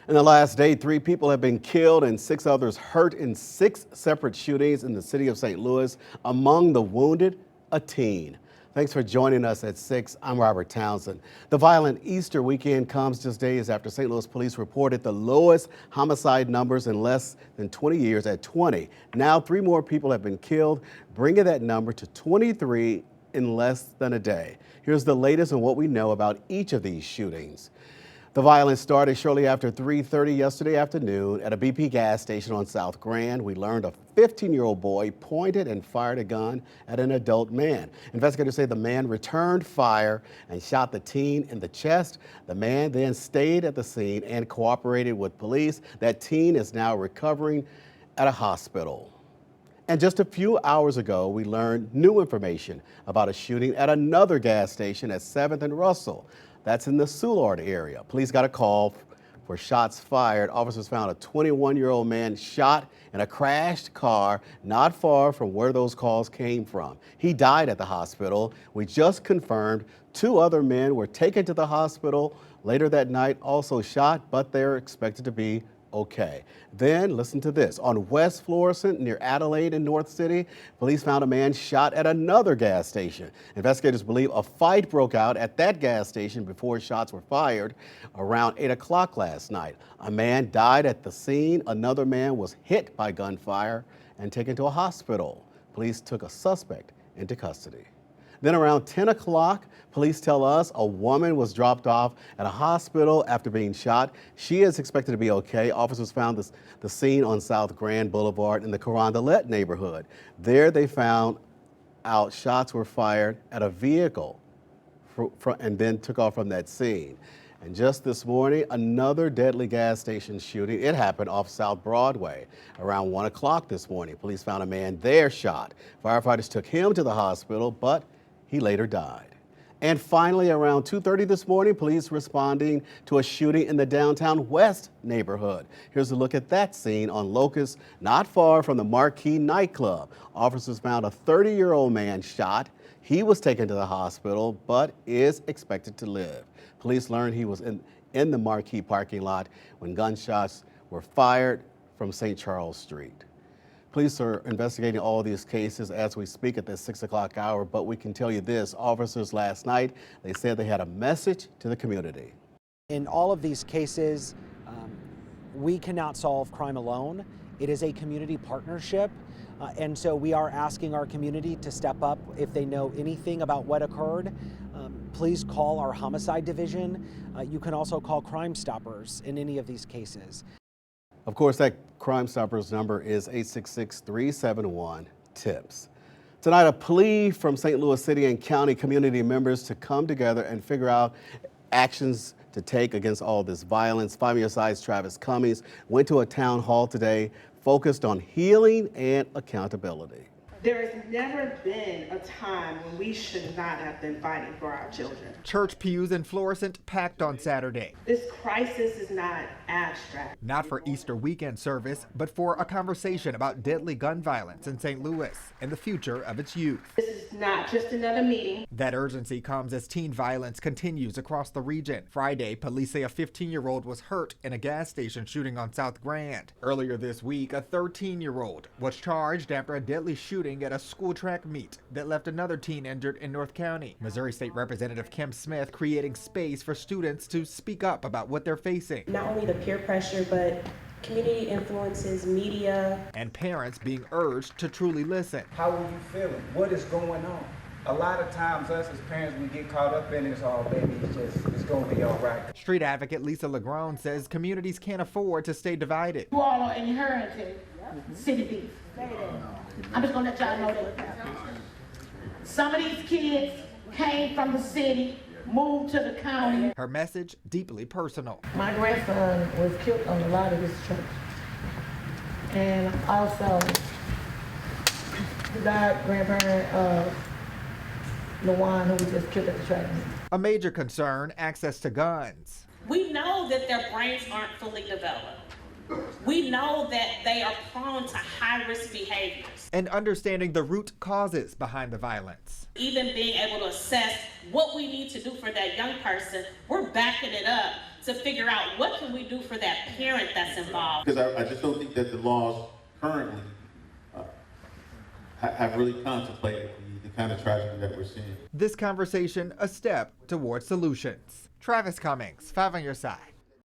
In the last day, 3 people have been killed and 6 others hurt in 6 separate shootings in the city of St. Louis. Among the wounded, a teen. Thanks for joining us at 6. I'm Robert Townsend. The violent Easter weekend comes just days after St. Louis police reported the lowest homicide numbers in less than 20 years at 20. Now 3 more people have been killed, bringing that number to 23 in less than a day. Here's the latest on what we know about each of these shootings. The violence started shortly after 3:30 yesterday afternoon at a BP gas station on South Grand. We learned a 15-year-old boy pointed and fired a gun at an adult man. Investigators say the man returned fire and shot the teen in the chest. The man then stayed at the scene and cooperated with police. That teen is now recovering at a hospital. And just a few hours ago, we learned new information about a shooting at another gas station at 7th and Russell. That's in the Soulard area. Police got a call for shots fired. Officers found a 21-year-old man shot in a crashed car not far from where those calls came from. He died at the hospital. We just confirmed 2 other men were taken to the hospital later that night, also shot, but they're expected to be okay. Then listen to this. On West Florissant near Adelaide in North City, police found a man shot at another gas station. Investigators believe a fight broke out at that gas station before shots were fired around 8 o'clock last night. A man died at the scene. Another man was hit by gunfire and taken to a hospital. Police took a suspect into custody. Then around 10 o'clock, police tell us a woman was dropped off at a hospital after being shot. She is expected to be okay. Officers found the scene on South Grand Boulevard in the Carondelet neighborhood. There they found out shots were fired at a vehicle and then took off from that scene. And just this morning, another deadly gas station shooting. It happened off South Broadway around 1 o'clock this morning. Police found a man there shot. Firefighters took him to the hospital, but he later died. And finally, around 2:30 this morning, police responding to a shooting in the downtown West neighborhood. Here's a look at that scene on Locust, not far from the Marquee nightclub. Officers found a 30-year-old man shot. He was taken to the hospital, but is expected to live. Police learned he was in the Marquee parking lot when gunshots were fired from St. Charles Street. Police are investigating all of these cases as we speak at this 6 o'clock hour, but we can tell you this, officers last night, they said they had a message to the community. In all of these cases, we cannot solve crime alone. It is a community partnership, and so we are asking our community to step up if they know anything about what occurred. Please call our homicide division. You can also call Crime Stoppers in any of these cases. Of course, that Crime Stoppers number is 866-371-TIPS. Tonight, a plea from St. Louis City and County community members to come together and figure out actions to take against all this violence. 5-year size Travis Cummings went to a town hall today focused on healing and accountability. There has never been a time when we should not have been fighting for our children. Church pews in Florissant packed on Saturday. This crisis is not abstract. Not for Easter weekend service, but for a conversation about deadly gun violence in St. Louis and the future of its youth. This is not just another meeting. That urgency comes as teen violence continues across the region. Friday, police say a 15-year-old was hurt in a gas station shooting on South Grand. Earlier this week, a 13-year-old was charged after a deadly shooting at a school track meet that left another teen injured in North County. Missouri State Representative Kim Smith creating space for students to speak up about what they're facing. Not only the peer pressure, but community influences, media. And parents being urged to truly listen. How are you feeling? What is going on? A lot of times us as parents, we get caught up in it. Oh, baby, it's going to be all right. Street advocate Lisa Legrone says communities can't afford to stay divided. You all are inherited city beef. I'm just going to let y'all know that. Some of these kids came from the city, moved to the county. Her message deeply personal. My grandson was killed on the lot of this church. And also the grandparent of Lawan, who was just killed at the track meet. A major concern, access to guns. We know that their brains aren't fully developed. We know that they are prone to high-risk behaviors. And understanding the root causes behind the violence. Even being able to assess what we need to do for that young person, we're backing it up to figure out what can we do for that parent that's involved. Because I just don't think that the laws currently have really contemplated the kind of tragedy that we're seeing. This conversation, a step towards solutions. Travis Cummings, 5 on your side.